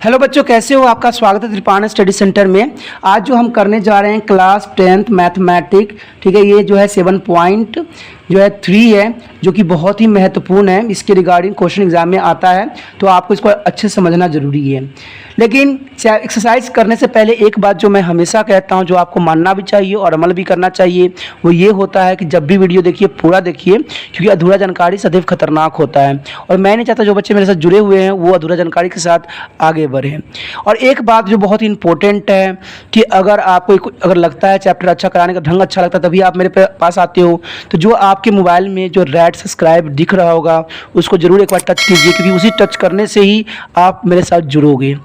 Hello बच्चों, कैसे हो? आपका स्वागत है त्रिपाण स्टडी सेंटर में। आज जो हम करने जा रहे हैं क्लास 10th मैथमेटिक्स, ठीक है। ये जो है 7.3 है, जो कि बहुत ही महत्वपूर्ण है। इसके रिगार्डिंग क्वेश्चन एग्जाम में आता है, तो आपको इसको अच्छे से समझना जरूरी है। लेकिन एक्सरसाइज करने से पहले एक बात जो मैं हमेशा कहता हूं, जो आपको मानना भी चाहिए और अमल भी करना चाहिए, वो ये होता है कि जब भी वीडियो देखिए पूरा देखिए, क्योंकि अधूरा जानकारी सदैव खतरनाक होता है। और मैं नहीं चाहता जो बच्चे मेरे साथ जुड़े हुए हैं वो अधूरा जानकारी के साथ आगे बढ़े। और एक बात जो बहुत ही इंपॉर्टेंट है कि अगर आपको अगर लगता है चैप्टर अच्छा कराने का ढंग अच्छा लगता है, तभी आप मेरे पास आते हो, तो जो आपके मोबाइल में जो रेड सब्सक्राइब दिख रहा होगा उसको ज़रूर एक बार टच कीजिए, क्योंकि उसी टच करने से ही आप मेरे साथ जुड़ोगे।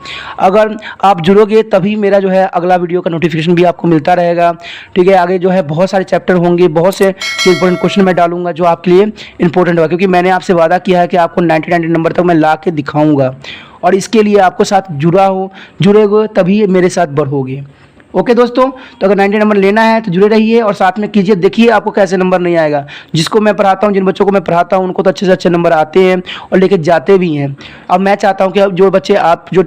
अगर आप जुड़ोगे तभी मेरा जो है अगला वीडियो का नोटिफिकेशन भी आपको मिलता रहेगा, ठीक है। आगे जो है बहुत सारे चैप्टर होंगे, बहुत से इंपॉर्टेंट क्वेश्चन मैं डालूंगा जो आपके लिए इंपॉर्टेंट होगा, क्योंकि मैंने आपसे वादा किया है कि आपको 90 नंबर तक मैं ला के दिखाऊंगा। और इसके लिए आपको साथ जुड़ेगे तभी मेरे साथ बढ़ोगे। ओके दोस्तों, तो अगर 90 नंबर लेना है तो जुड़े रहिए और साथ में कीजिए। देखिए आपको कैसे नंबर नहीं आएगा। जिसको मैं पढ़ाता हूँ, जिन बच्चों को मैं पढ़ाता हूँ, उनको तो अच्छे से अच्छे नंबर आते हैं और लेके जाते भी हैं। अब मैं चाहता हूँ कि अब जो बच्चे आप जो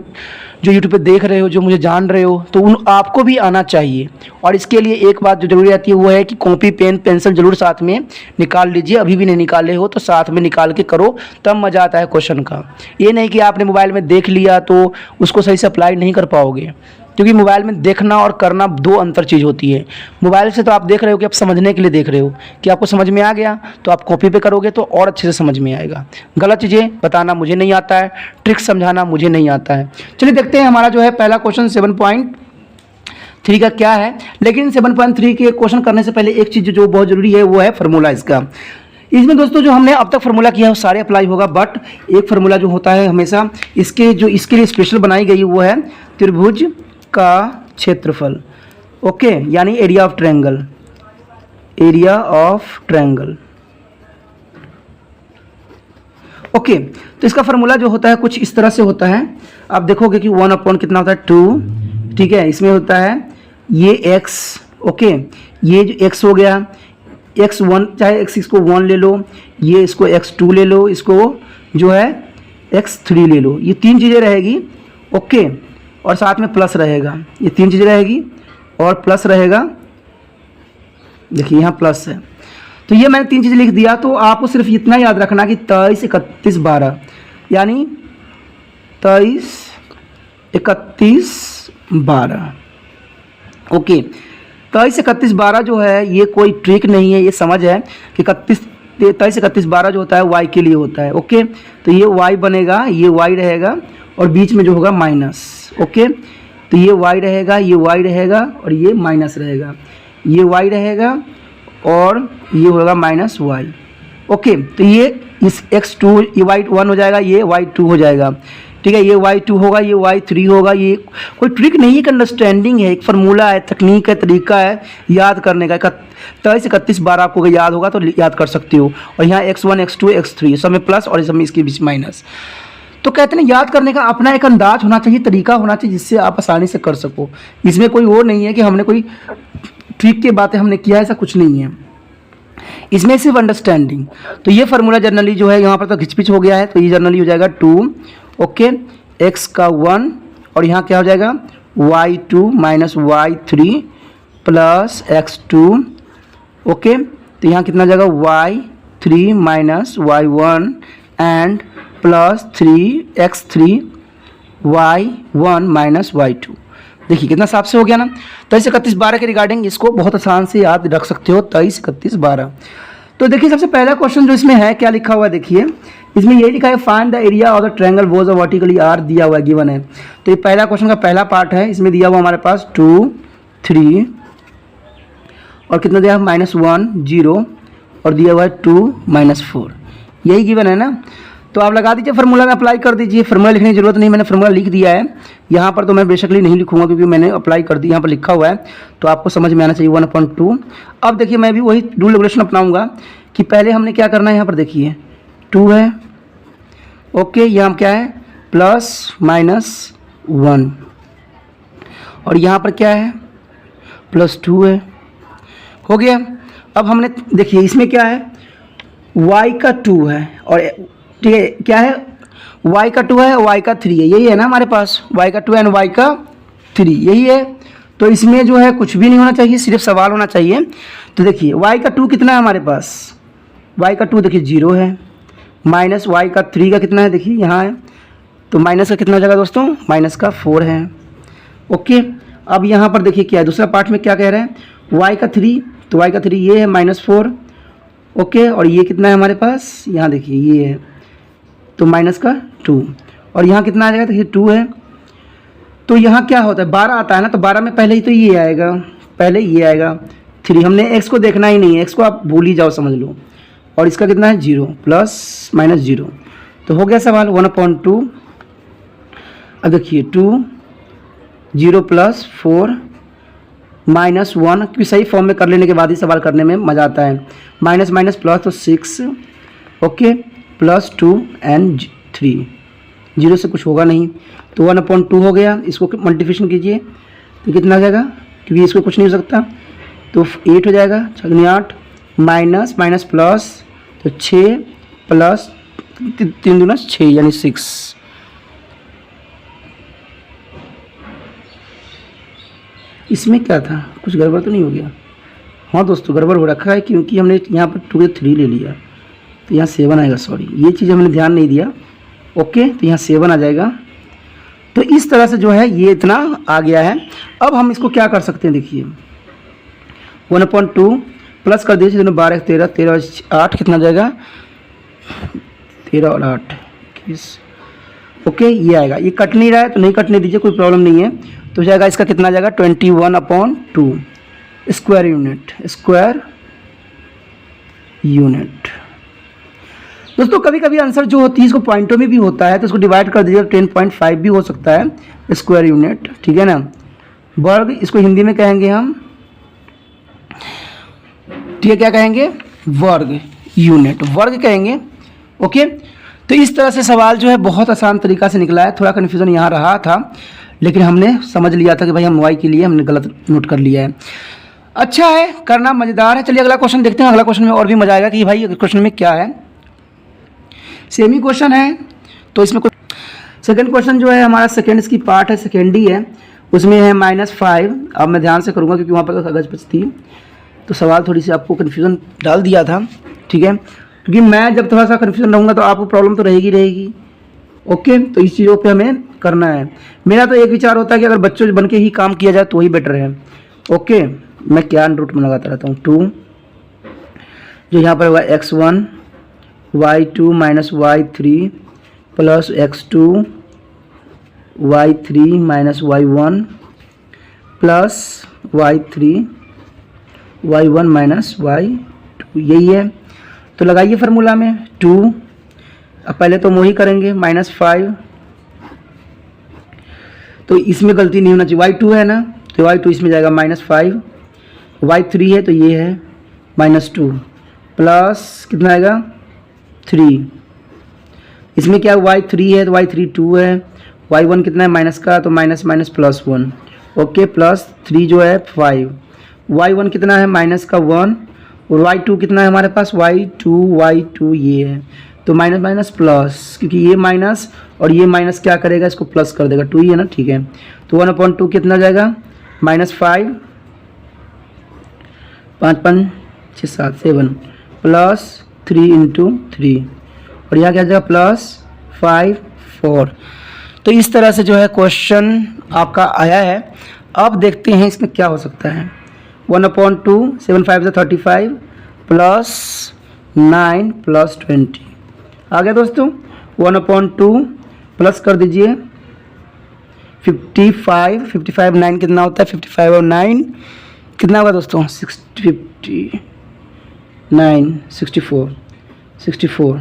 यूट्यूब पे देख रहे हो, जो मुझे जान रहे हो, तो उन आपको भी आना चाहिए। और इसके लिए एक बात जो जरूरी आती है वो है कि कॉपी पेन पेंसिल जरूर साथ में निकाल लीजिए। अभी भी नहीं निकाले हो तो साथ में निकाल के करो, तब मज़ा आता है क्वेश्चन का। ये नहीं कि आपने मोबाइल में देख लिया तो उसको सही से अप्लाई नहीं कर पाओगे, क्योंकि मोबाइल में देखना और करना दो अंतर चीज़ होती है। मोबाइल से तो आप देख रहे हो कि आप समझने के लिए देख रहे हो, कि आपको समझ में आ गया, तो आप कॉपी पे करोगे तो और अच्छे से समझ में आएगा। गलत चीज़ें बताना मुझे नहीं आता है, ट्रिक समझाना मुझे नहीं आता है। चलिए देखते हैं हमारा जो है पहला क्वेश्चन 7.3 का क्या है। लेकिन 7.3 के क्वेश्चन करने से पहले एक चीज़ जो बहुत ज़रूरी है वो है फार्मूला इसका। इसमें दोस्तों जो हमने अब तक फार्मूला किया है वो सारे अप्लाई होगा, बट एक फार्मूला जो होता है हमेशा इसके लिए स्पेशल बनाई गई वो है त्रिभुज का क्षेत्रफल। ओके, यानी एरिया ऑफ ट्रायंगल। ओके, तो इसका फार्मूला जो होता है कुछ इस तरह से होता है। आप देखोगे कि 1 कितना होता है 2, ठीक है। इसमें होता है ये x, ओके, ये जो x हो गया x1, चाहे x इसको 1 ले लो, ये इसको x2 ले लो, इसको जो है x3 ले लो। ये तीन चीज़ें रहेगी, ओके। और साथ में प्लस रहेगा, ये तीन चीज़ें रहेगी और प्लस रहेगा। देखिए यहाँ प्लस है, तो ये मैंने तीन चीज़ें लिख दिया। तो आपको सिर्फ इतना याद रखना कि 23, 31, 12, यानी 23, 31, 12। ओके, 23, 31, 12 जो है ये कोई ट्रिक नहीं है, ये समझ है कि 23, 31, 12 जो होता है y के लिए होता है। ओके, तो ये y बनेगा, ये y रहेगा और बीच में जो होगा माइनस। ओके, तो ये y रहेगा, ये y रहेगा और ये माइनस रहेगा, ये y रहेगा और ये होगा माइनस y। ओके, तो ये इस x2, ये y1 हो जाएगा, ये y2 हो जाएगा, ठीक है। ये y2 होगा, ये y3 होगा। ये कोई ट्रिक नहीं है, एक अंडरस्टैंडिंग है, एक फार्मूला है, तकनीक है, तरीका है याद करने का। 23, 31, 12 आपको याद होगा तो याद कर सकते हो। और यहाँ x1, x2, x3 सब में प्लस और सब में इसके बीच माइनस। तो कहते हैं याद करने का अपना एक अंदाज होना चाहिए, तरीका होना चाहिए, जिससे आप आसानी से कर सको। इसमें कोई वो नहीं है कि हमने कोई ट्रिक की बातें हमने किया, ऐसा कुछ नहीं है। इसमें सिर्फ अंडरस्टैंडिंग। तो ये फार्मूला जनरली जो है यहाँ पर तो घिचपिच हो गया है, तो ये जनरली हो जाएगा 2, ओके, x का 1 और यहाँ क्या हो जाएगा y2 minus y3 plus x2। Okay, तो यहाँ कितना हो जाएगा y3 minus y1 and plus 3x3 y1 minus y2। देखिए कितना साफ से हो गया ना। 23, 31, 12 के रिगार्डिंग इसको बहुत आसान से याद रख सकते हो, 23, 31, 12। तो देखिए सबसे पहला क्वेश्चन जो इसमें है क्या लिखा हुआ है, देखिए इसमें यही लिखा है find the area of the triangle both vertically are, दिया हुआ है, गिवन है। तो ये पहला क्वेश्चन का पहला पार्ट है। इसमें दिया हुआ हमारे पास 2, 3 और कितना दिया है -1, 0 और दिया हुआ है 2, -4, यही गिवन है ना। तो आप लगा दीजिए, फार्मूला में अप्लाई कर दीजिए। फार्मूला लिखने की जरूरत नहीं, मैंने फार्मूला लिख दिया है यहाँ पर। तो मैं बेसिकली नहीं लिखूंगा क्योंकि मैंने अप्लाई कर दी, यहाँ पर लिखा हुआ है, तो आपको समझ में आना चाहिए 1/2। अब देखिए मैं भी वही रूल रेगुलेशन अपनाऊंगा कि पहले हमने क्या करना है। यहाँ पर देखिए 2 है, ओके, यहाँ क्या है +-1 और यहाँ पर क्या है +2 है, हो गया। अब हमने देखिए इसमें क्या है y का 2 है और ठीक है क्या है y का 2 है, y का 3 है, यही है ना हमारे पास, y का 2 एंड y का 3 यही है। तो इसमें जो है कुछ भी नहीं होना चाहिए, सिर्फ सवाल होना चाहिए। तो देखिए y का 2 कितना है हमारे पास, y का 2 देखिए 0 है, माइनस y का 3 का कितना है देखिए यहाँ है, तो माइनस का कितना हो जाएगा दोस्तों, माइनस का 4 है। ओके, अब यहाँ पर देखिए क्या है, दूसरा पार्ट में क्या कह रहे हैं, y का 3, तो y का 3 ये है -4। ओके, और ये कितना है हमारे पास, यहाँ देखिए ये है, तो माइनस का 2, और यहाँ कितना आ जाएगा देखिए 2 है। तो यहाँ क्या होता है, 12 आता है ना, तो 12 में पहले ही तो ये आएगा, पहले ये आएगा 3, हमने x को देखना ही नहीं है, x को आप भूल ही जाओ समझ लो। और इसका कितना है 0 प्लस माइनस 0, तो हो गया सवाल 1/2। अब देखिए 2 0 प्लस 4 -1, क्योंकि सही फॉर्म में कर लेने के बाद ही सवाल करने में मज़ा आता है। माइनस माइनस प्लस तो 6, ओके, प्लस 2 एंड 3, 0 से कुछ होगा नहीं, तो 1/2 हो गया। इसको मल्टीप्लिकेशन कीजिए तो कितना आ जाएगा, क्योंकि इसको कुछ नहीं हो सकता, तो 8 हो जाएगा, 8 माइनस माइनस प्लस, तो 6 प्लस 3 दूना 6 यानी 6। इसमें क्या था, कुछ गड़बड़ तो नहीं हो गया? हाँ दोस्तों, गड़बड़ हो रखा है, क्योंकि हमने यहाँ पर 2 के 3 ले लिया, तो यहाँ 7 आएगा, सॉरी ये चीज़ हमने ध्यान नहीं दिया। ओके, तो यहाँ 7 आ जाएगा। तो इस तरह से जो है ये इतना आ गया है। अब हम इसको क्या कर सकते हैं, देखिए 1/2 प्लस कर दीजिए, 12 13 13 8 कितना जाएगा, 13 और 8 21। ओके, ये आएगा, ये कट नहीं रहा है तो नहीं कटने दीजिए, कोई प्रॉब्लम नहीं है। तो जाएगा इसका कितना जाएगा 21/2 स्क्वायर यूनिट। दोस्तों कभी कभी आंसर जो होती है इसको पॉइंटों में भी होता है, तो इसको डिवाइड कर दीजिए, 10.5 भी हो सकता है स्क्वायर यूनिट, ठीक है ना। वर्ग इसको हिंदी में कहेंगे हम, ठीक है, क्या कहेंगे, वर्ग यूनिट, वर्ग कहेंगे। ओके, तो इस तरह से सवाल जो है बहुत आसान तरीका से निकला है। थोड़ा कन्फ्यूज़न यहाँ रहा था, लेकिन हमने समझ लिया था कि भाई हम वाई के लिए हमने गलत नोट कर लिया है। अच्छा है, करना मज़ेदार है। चलिए अगला क्वेश्चन देखते हैं। अगला क्वेश्चन में और भी मज़ा आएगा कि भाई क्वेश्चन में क्या है। सेमी क्वेश्चन है, तो इसमें कुछ सेकंड क्वेश्चन जो है हमारा सेकंड इसकी पार्ट है, सेकेंड ही है, उसमें है -5। अब मैं ध्यान से करूँगा क्योंकि वहाँ पर कागज बच थी, तो सवाल थोड़ी सी आपको कन्फ्यूज़न डाल दिया था, ठीक है, क्योंकि मैं जब थोड़ा सा कन्फ्यूज़न रहूँगा तो आपको प्रॉब्लम तो रहेगी। ओके, तो इस चीज़ों पे हमें करना है। मेरा तो एक विचार होता है कि अगर बच्चों बन के ही काम किया जाए तो वही बेटर है। ओके, मैं क्या रूट में लगाता रहता हूँ, 2 जो यहाँ पर हुआ x1 y2 minus y3 plus x2 y3 minus y1 plus y3 y1 minus y2, यही है। तो लगाइए फार्मूला में 2, अब पहले तो वही करेंगे -5, तो इसमें गलती नहीं होना चाहिए, y2 है ना, तो y2 इसमें जाएगा -5, y3 है तो ये है -2 प्लस कितना आएगा 3, इसमें क्या y3 है तो y3 2 है, y1 कितना है माइनस का, तो minus minus plus 1, okay, plus 3 जो है 5, y1 कितना है माइनस का 1, और y2 कितना है हमारे पास y2 ये है, तो माइनस माइनस प्लस, क्योंकि ये माइनस और ये माइनस क्या करेगा, इसको प्लस कर देगा, 2 ही है ना, ठीक है। तो 1/2 कितना जाएगा -5, 5 5 6 7 7 प्लस 3 × 3, और यहाँ क्या जाएगा +5 4। तो इस तरह से जो है क्वेश्चन आपका आया है। अब देखते हैं इसमें क्या हो सकता है। 1/2 7 5 35 प्लस 9 प्लस 20 आ गया दोस्तों। 1/2 प्लस कर दीजिए 55 9 कितना होता है, 55 और 9 कितना होगा दोस्तों, 64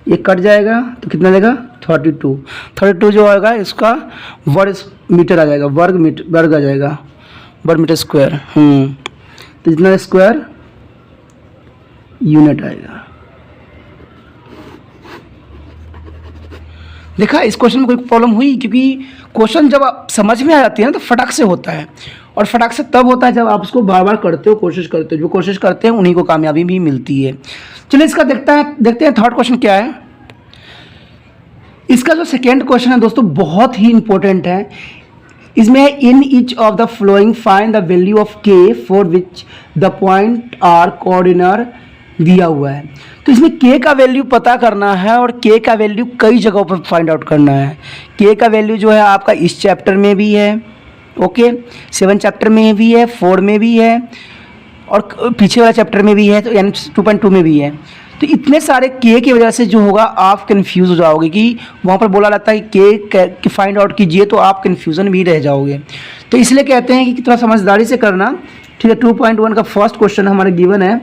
ये कट जाएगा तो कितना देगा 32 जो आएगा इसका वर्ग मीटर आ जाएगा, वर्ग आ जाएगा, वर्ग मीटर स्क्वायर, तो जितना स्क्वायर यूनिट आएगा। देखा, इस क्वेश्चन में कोई प्रॉब्लम हुई, क्योंकि क्वेश्चन जब आप समझ में आ जाती है ना तो फटाक से होता है, और फटाक से तब होता है जब आप उसको बार बार करते हो, कोशिश करते हो। जो कोशिश करते हैं उन्हीं को कामयाबी भी मिलती है। चलिए इसका देखते हैं थर्ड क्वेश्चन क्या है। इसका जो सेकेंड क्वेश्चन है दोस्तों बहुत ही इंपॉर्टेंट है। इसमें है in each of the following find the value of K for which the point are coordinate दिया हुआ है। तो इसमें के का वैल्यू पता करना है और के का वैल्यू कई जगहों पर फाइंड आउट करना है। के का वैल्यू जो है आपका इस चैप्टर में भी है, ओके, 7 चैप्टर में भी है, 4 में भी है और पीछे वाला चैप्टर में भी है, तो यानी 2.2 में भी है। तो इतने सारे के की वजह से जो होगा आप कन्फ्यूज़ हो जाओगे कि वहाँ पर बोला जाता है के फाइंड आउट कीजिए, तो आप कन्फ्यूज़न भी रह जाओगे। तो इसलिए कहते हैं कि थोड़ा समझदारी से करना, ठीक है। 2.1 का फर्स्ट क्वेश्चन हमारे गिवन है,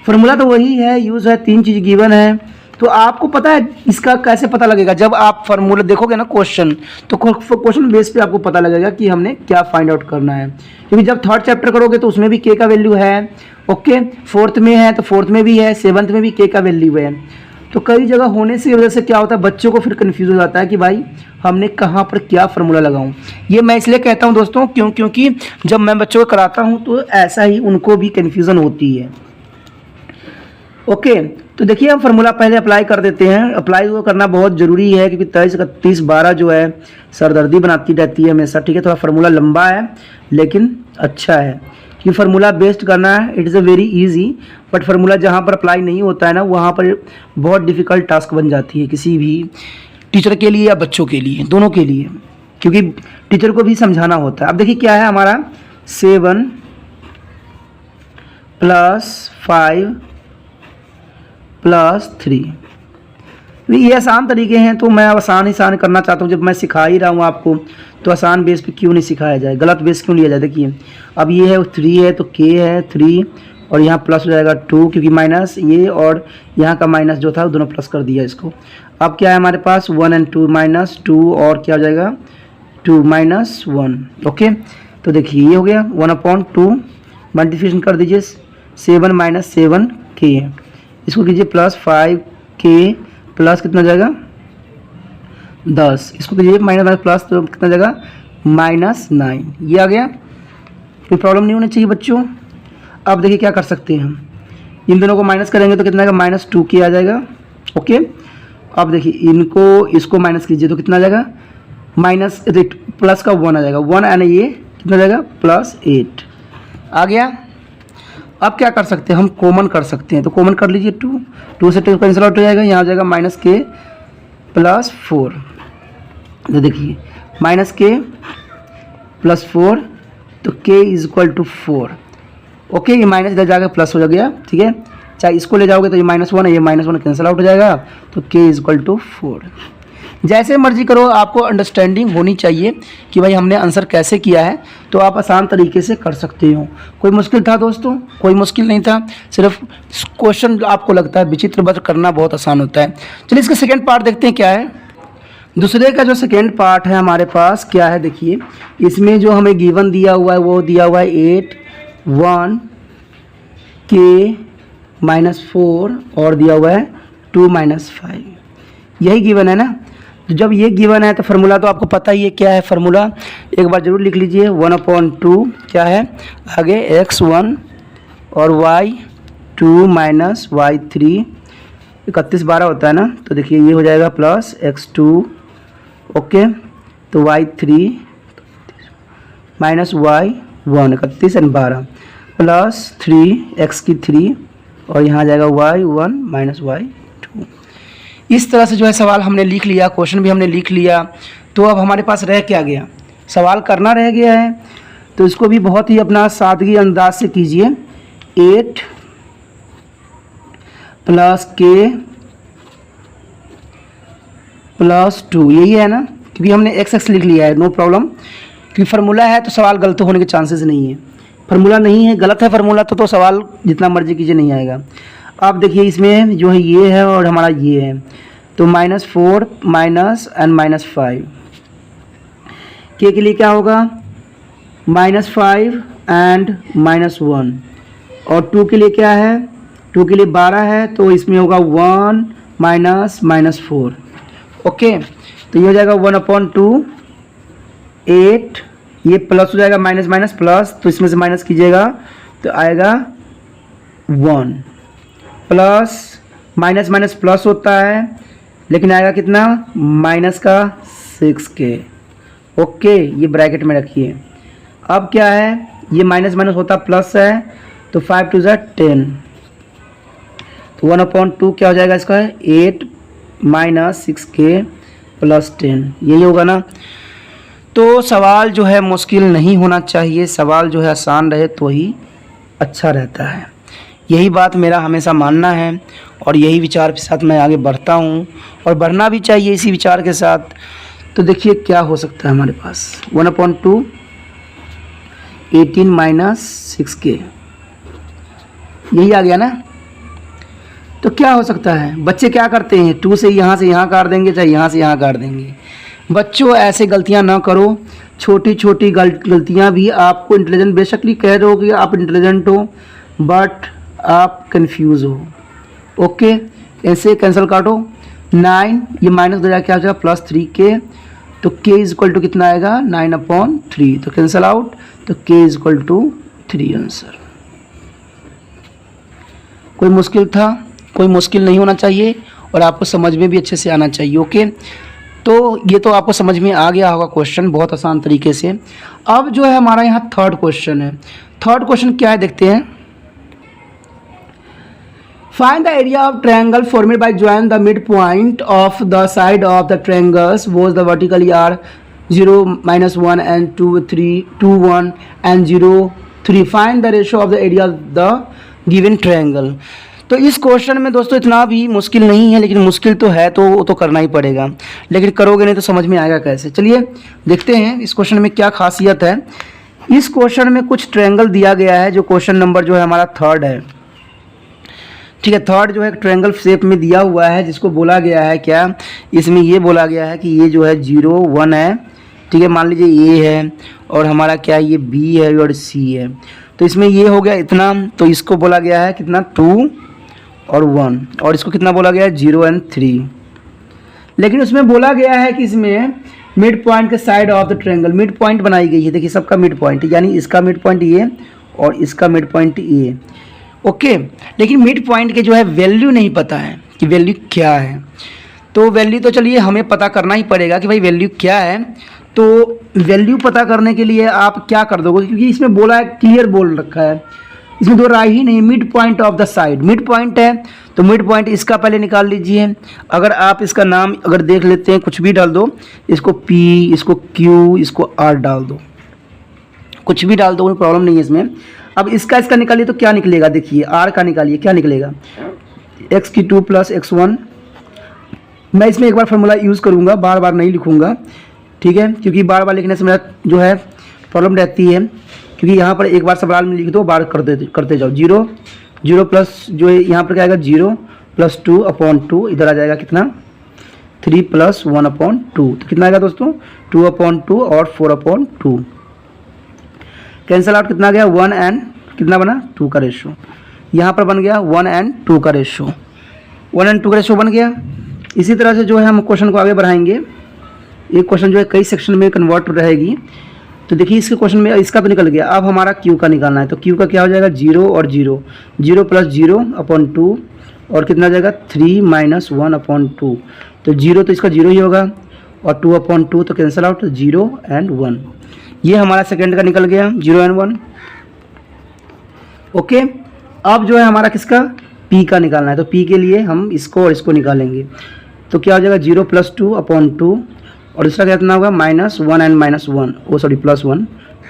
फार्मूला तो वही है, यूज़ है, 3 चीज़ गिवन है। तो आपको पता है इसका कैसे पता लगेगा, जब आप फार्मूला देखोगे ना क्वेश्चन, तो क्वेश्चन बेस पे आपको पता लगेगा कि हमने क्या फाइंड आउट करना है। क्योंकि जब थर्ड चैप्टर करोगे तो उसमें भी के का वैल्यू है, ओके, फोर्थ में है तो फोर्थ में भी है, 7th में भी के का वैल्यू है। तो कई जगह होने से वजह से क्या होता है, बच्चों को फिर कन्फ्यूज हो जाता है कि भाई हमने कहाँ पर क्या फार्मूला लगाऊं। ये मैं इसलिए कहता हूँ दोस्तों क्योंकि जब मैं बच्चों को कराता हूँ तो ऐसा ही उनको भी कन्फ्यूज़न होती है, ओके। तो देखिए हम फार्मूला पहले अप्लाई कर देते हैं। अप्लाई वो करना बहुत ज़रूरी है क्योंकि 23, 31, 12 जो है सरदर्दी बनाती रहती है हमेशा, ठीक है। थोड़ा फार्मूला लंबा है लेकिन अच्छा है कि फार्मूला बेस्ड करना है, it is a very easy. But formula जहाँ पर अप्लाई नहीं होता है ना, वहाँ पर बहुत डिफ़िकल्ट टास्क बन जाती है किसी भी टीचर के लिए या बच्चों के लिए, दोनों के लिए, क्योंकि टीचर को भी समझाना होता है। अब देखिए क्या है हमारा 7 + 5 + 3। ये आसान तरीके हैं तो मैं आसान करना चाहता हूँ। जब मैं सिखा ही रहा हूँ आपको तो आसान बेस पे क्यों नहीं सिखाया जाए, गलत बेस क्यों लिया जाए। देखिए अब ये है 3 है तो के है 3 और यहाँ प्लस हो जाएगा 2, क्योंकि माइनस ये और यहाँ का माइनस जो था वो दोनों प्लस कर दिया इसको। अब क्या है हमारे पास 1 और 2 -2 और क्या हो जाएगा 2 - 1, ओके। तो देखिए ये हो गया 1/2, मल्टीप्लिकेशन कर दीजिए 7 - 7 के, इसको कीजिए +5 के प्लस कितना जाएगा 10, इसको कीजिए माइनस प्लस तो कितना जाएगा -9। ये आ गया, कोई प्रॉब्लम नहीं होनी चाहिए बच्चों। अब देखिए क्या कर सकते हैं हम, इन दोनों को माइनस करेंगे तो कितना आएगा -2 के आ जाएगा, ओके। अब देखिए इनको इसको माइनस कीजिए तो कितना आ जाएगा माइनस प्लस का 1 आ जाएगा 1 एंड ये कितना आ जाएगा +8 आ गया। अब क्या कर सकते हैं हम, कॉमन कर सकते हैं, तो कॉमन कर लीजिए 2 से 2 कैंसिल आउट हो जाएगा, यहाँ आ जाएगा -k + 4। तो देखिए -k + 4 तो k = 4, ओके। ये माइनस इधर जाकर प्लस हो गया, ठीक है। चाहे इसको ले जाओगे तो ये -1 है, ये -1 कैंसिल आउट हो जाएगा, तो k = 4। जैसे मर्जी करो, आपको अंडरस्टैंडिंग होनी चाहिए कि भाई हमने आंसर कैसे किया है, तो आप आसान तरीके से कर सकते हो। कोई मुश्किल था दोस्तों? कोई मुश्किल नहीं था, सिर्फ क्वेश्चन आपको लगता है विचित्र, बस करना बहुत आसान होता है। चलिए इसका सेकेंड पार्ट देखते हैं क्या है। दूसरे का जो सेकेंड पार्ट है हमारे पास क्या है, देखिए इसमें जो हमें गिवन दिया हुआ है वो दिया हुआ है 8 1 k -4 और दिया हुआ है 2 - 5, यही गिवन है ना। तो जब ये गिवन है तो फार्मूला तो आपको पता ही है क्या है फार्मूला, एक बार जरूर लिख लीजिए 1/2 क्या है आगे x1 और y2 - y3, 31 12 होता है ना, तो देखिए ये हो जाएगा प्लस x2, ओके। तो y3 - y1 31 और 12 प्लस 3 की 3 और यहाँ आ जाएगा y1 - y2। इस तरह से जो है सवाल हमने लिख लिया, क्वेश्चन भी हमने लिख लिया। तो अब हमारे पास रह क्या गया, सवाल करना रह गया है। तो इसको भी बहुत ही अपना सादगी अंदाज से कीजिए, 8 + k + 2, यही है ना, क्योंकि हमने x लिख लिया है, नो प्रॉब्लम। क्योंकि फार्मूला है तो सवाल गलत होने के चांसेस नहीं है, फार्मूला नहीं है, गलत है फार्मूला तो सवाल जितना मर्जी कीजिए नहीं आएगा। आप देखिए इसमें जो है ये है और हमारा ये है, तो -4 एंड -5 के लिए क्या होगा -5 एंड -1, और 2 के लिए क्या है, 2 के लिए 12 है तो इसमें होगा 1 -4, ओके। तो ये हो जाएगा 1/2 8, ये प्लस हो जाएगा माइनस प्लस, तो इसमें से माइनस कीजिएगा तो आएगा 1 प्लस माइनस प्लस होता है, लेकिन आएगा कितना, माइनस का 6k। ओके, ये ब्रैकेट में रखिए। अब क्या है, ये माइनस माइनस होता प्लस है, तो 5 टू 10, तो 1/2 क्या हो जाएगा इसका, 8 माइनस 6k प्लस 10, यही होगा ना। तो सवाल जो है मुश्किल नहीं होना चाहिए, सवाल जो है आसान रहे तो ही अच्छा रहता है। यही बात मेरा हमेशा मानना है और यही विचार के साथ मैं आगे बढ़ता हूँ और बढ़ना भी चाहिए इसी विचार के साथ। तो देखिए क्या हो सकता है हमारे पास, 1/2 18 माइनस 6k, यही आ गया ना। तो क्या हो सकता है, बच्चे क्या करते हैं, 2 से यहाँ काट देंगे, चाहे यहाँ से यहाँ काट देंगे। बच्चों ऐसे गलतियाँ ना करो, छोटी छोटी गलतियाँ भी आपको इंटेलिजेंट, बेशकली कह रहे हो कि आप इंटेलिजेंट हो बट आप कंफ्यूज हो। ओके, ऐसे कैंसिल काटो, 9 ये माइनस हो जाएगा, क्या हो जाएगा प्लस 3k, तो k इज इक्वल टू कितना आएगा, 9/3, तो कैंसिल आउट, तो k is equal to 3 answer. कोई मुश्किल था, कोई मुश्किल नहीं होना चाहिए और आपको समझ में भी अच्छे से आना चाहिए। ओके, तो ये तो आपको समझ में आ गया होगा क्वेश्चन बहुत आसान तरीके से। अब जो है हमारा यहाँ थर्ड क्वेश्चन है। थर्ड क्वेश्चन क्या है देखते हैं। Find the area of triangle formed by join the mid point of the side of the triangles whose the vertically are 0 -1 and 2 3 2 1 and 0 3। Find the ratio of the area of the given triangle. तो इस question में दोस्तों इतना भी मुश्किल नहीं है, लेकिन मुश्किल तो है, तो वो तो करना ही पड़ेगा, लेकिन करोगे नहीं तो समझ में आएगा कैसे। चलिए देखते हैं इस क्वेश्चन में क्या खासियत है। इस क्वेश्चन में कुछ ट्रायंगल दिया गया है, जो क्वेश्चन नंबर जो है हमारा थर्ड है। ठीक है, थर्ड जो है ट्रायंगल शेप में दिया हुआ है, जिसको बोला गया है क्या, इसमें ये बोला गया है कि ये जो है 0 1 है। ठीक है, मान लीजिए ए है और हमारा क्या है, ये बी है और सी है। तो इसमें ये हो गया इतना, तो इसको बोला गया है कितना, 2 और 1, और इसको कितना बोला गया है, 0 और 3। लेकिन उसमें बोला गया है कि इसमें मिड पॉइंट के side of the triangle, mid point बनाई गई है। देखिए सबका मिड पॉइंट, यानी इसका मिड पॉइंट ये और इसका मिड पॉइंट ये। ओके, लेकिन मिड पॉइंट के जो है वैल्यू नहीं पता है कि वैल्यू क्या है। तो वैल्यू तो चलिए हमें पता करना ही पड़ेगा कि भाई वैल्यू क्या है। तो वैल्यू पता करने के लिए आप क्या कर दोगे, क्योंकि इसमें बोला है, क्लियर बोल रखा है, इसमें दो राय ही नहीं, mid point of the side. Mid point है तो मिड पॉइंट इसका पहले निकाल लीजिए। अगर आप इसका नाम अगर देख लेते हैं, कुछ भी डाल दो, इसको P, इसको Q, इसको R डाल दो, कुछ भी डाल दो, कोई प्रॉब्लम नहीं है इसमें। अब इसका निकालिए तो क्या निकलेगा, देखिए R का निकालिए, क्या निकलेगा, x2 + x1। मैं इसमें एक बार फॉर्मूला यूज़ करूँगा, बार बार नहीं लिखूँगा, ठीक है, क्योंकि बार बार लिखने से मेरा जो है प्रॉब्लम रहती है, क्योंकि यहाँ पर एक बार सवाल में लिख दो, बार करते जाओ। 0 प्लस जो है यहाँ पर क्या आएगा, 0 + 2/2, इधर आ जाएगा कितना, 3 + 1/2, तो कितना आएगा दोस्तों, 2/2 और 4/2। कैंसल आउट कितना गया, 1 and कितना बना, 2 का रेशो। यहाँ पर बन गया 1 and 2 का रेशो, 1 and 2 का रेशो बन गया। इसी तरह से जो है हम क्वेश्चन को आगे बढ़ाएंगे। एक क्वेश्चन जो है कई सेक्शन में कन्वर्ट रहेगी। तो देखिए इसके क्वेश्चन में इसका तो निकल गया, अब हमारा Q का निकालना है। तो Q का क्या हो जाएगा, 0 और 0, 0 + 0/2 और कितना आ जाएगा, 3 - 1/2। तो 0 तो इसका 0 ही होगा और 2/2 तो कैंसिल आउट, 0 and 1। ये हमारा सेकेंड का निकल गया, 0 and 1। ओके, अब जो है हमारा किसका, P का निकालना है। तो P के लिए हम इसको और इसको निकालेंगे। तो क्या हो जाएगा, 0 + 2/2 और दूसरा कितना होगा, -1 and -1, +1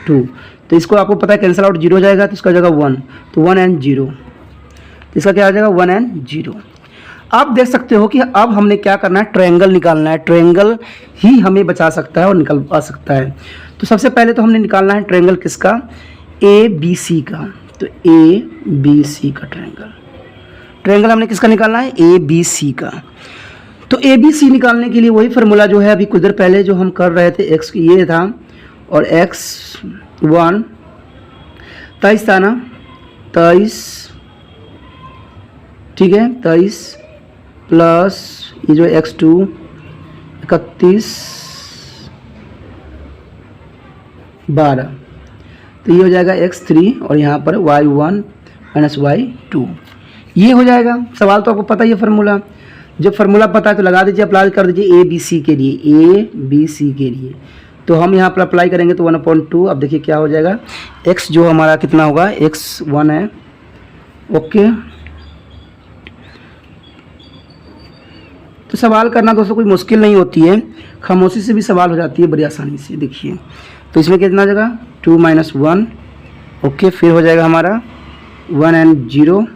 2। तो इसको आपको पता है कैंसिल आउट 0 हो जाएगा, तो इसका हो जाएगा 1, तो 1 and 0, तो इसका क्या हो जाएगा, 1 and 0। आप देख सकते हो कि अब हमने क्या करना है, ट्रायंगल निकालना है। ट्रायंगल ही हमें बचा सकता है और निकल आ सकता है। तो सबसे पहले तो हमने निकालना है ट्रायंगल किसका, ABC का। तो ABC का ट्रायंगल हमने किसका निकालना है, ABC का। तो ABC निकालने के लिए वही फार्मूला जो है अभी कुछ देर पहले जो हम कर रहे थे, x ये था और x1 23 था ना, 23, ठीक है, 23 प्लस ये जो x2 31 12, तो ये हो जाएगा x3 और यहाँ पर y1 - y2, ये हो जाएगा। सवाल तो आपको पता ही है फार्मूला। जब फार्मूला पता है तो लगा दीजिए, अप्लाई कर दीजिए ABC के लिए, ABC के लिए। तो हम यहाँ पर अप्लाई करेंगे तो 1/2। अब देखिए क्या हो जाएगा, x जो हमारा कितना होगा, x 1 है। ओके, तो सवाल करना दोस्तों कोई मुश्किल नहीं होती है, खामोशी से भी सवाल हो जाती है बड़ी आसानी से। देखिए तो इसमें कितना हो जाएगा, 2 - 1। ओके, फिर हो जाएगा हमारा 1 और 0,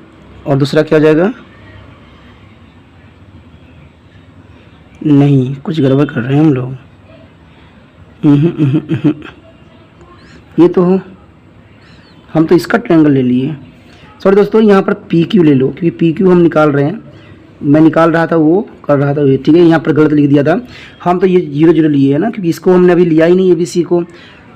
और दूसरा क्या हो जाएगा, नहीं कुछ गड़बड़ कर रहे हैं हम लोग। ये तो हम तो इसका ट्रायंगल ले लिए। सॉरी दोस्तों, यहाँ पर PQ ले लो, क्योंकि PQ हम निकाल रहे हैं, मैं निकाल रहा था, वो कर रहा था, ठीक है। यहाँ पर गलत लिख दिया था, हम तो ये 0 0 लिए है ना, क्योंकि इसको हमने अभी लिया ही नहीं ABC को,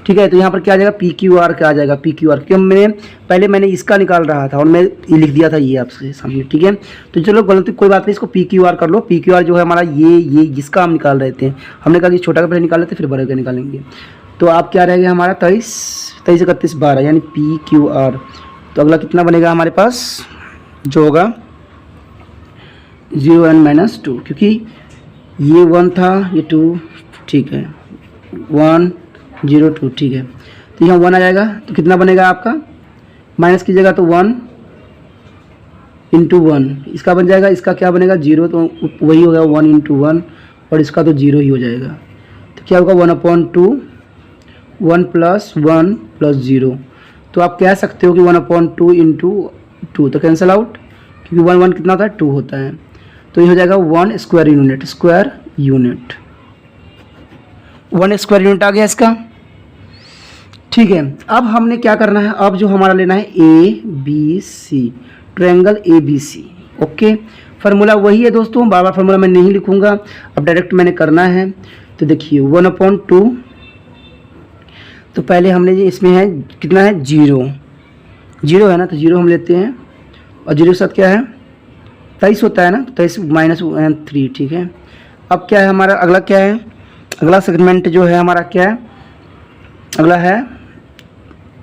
ठीक है। तो यहाँ पर क्या आ जाएगा, PQR क्या आ जाएगा, PQR, क्योंकि पहले इसका निकाल रहा था और मैं ये लिख दिया था ये आपसे सामने, ठीक है। तो चलो गलती कोई बात नहीं, इसको PQR कर लो। PQR जो है हमारा ये जिसका हम निकाल रहे थे, हमने कहा कि छोटा का पहले निकाल लेते फिर बड़े का निकालेंगे। तो आप क्या रहेगा हमारा 23 23 31 12, यानी PQR। तो अगला कितना बनेगा हमारे पास, जो होगा 0 और -2, क्योंकि ये 1 था, ये 2, ठीक है, 1 0 2, ठीक है। तो यहाँ 1 आ जाएगा, तो कितना बनेगा आपका, माइनस कीजिएगा तो 1 × 1, इसका बन जाएगा, इसका क्या बनेगा 0, तो वही होगा 1 × 1, और इसका तो 0 ही हो जाएगा। तो क्या होगा 1/2, 1 + 1 + 0। तो आप कह सकते हो कि 1/2 × 2, तो कैंसिल आउट, क्योंकि 1 1 कितना होता है, 2 होता है। तो ये हो जाएगा 1 स्क्वायर यूनिट, 1 स्क्वायर यूनिट आ गया इसका, ठीक है। अब हमने क्या करना है, अब जो हमारा लेना है ABC, triangle ABC। Okay, formula वही है दोस्तों, बार बार फार्मूला मैं नहीं लिखूंगा, अब डायरेक्ट मैंने करना है। तो देखिए 1/2, तो पहले हमने ये इसमें है कितना है, 0 है ना, तो 0 हम लेते हैं, और 0 के साथ क्या है 23 होता है ना, तो 23 - 3, ठीक है। अब क्या है हमारा, अगला क्या है, अगला सेगमेंट जो है हमारा क्या है, अगला है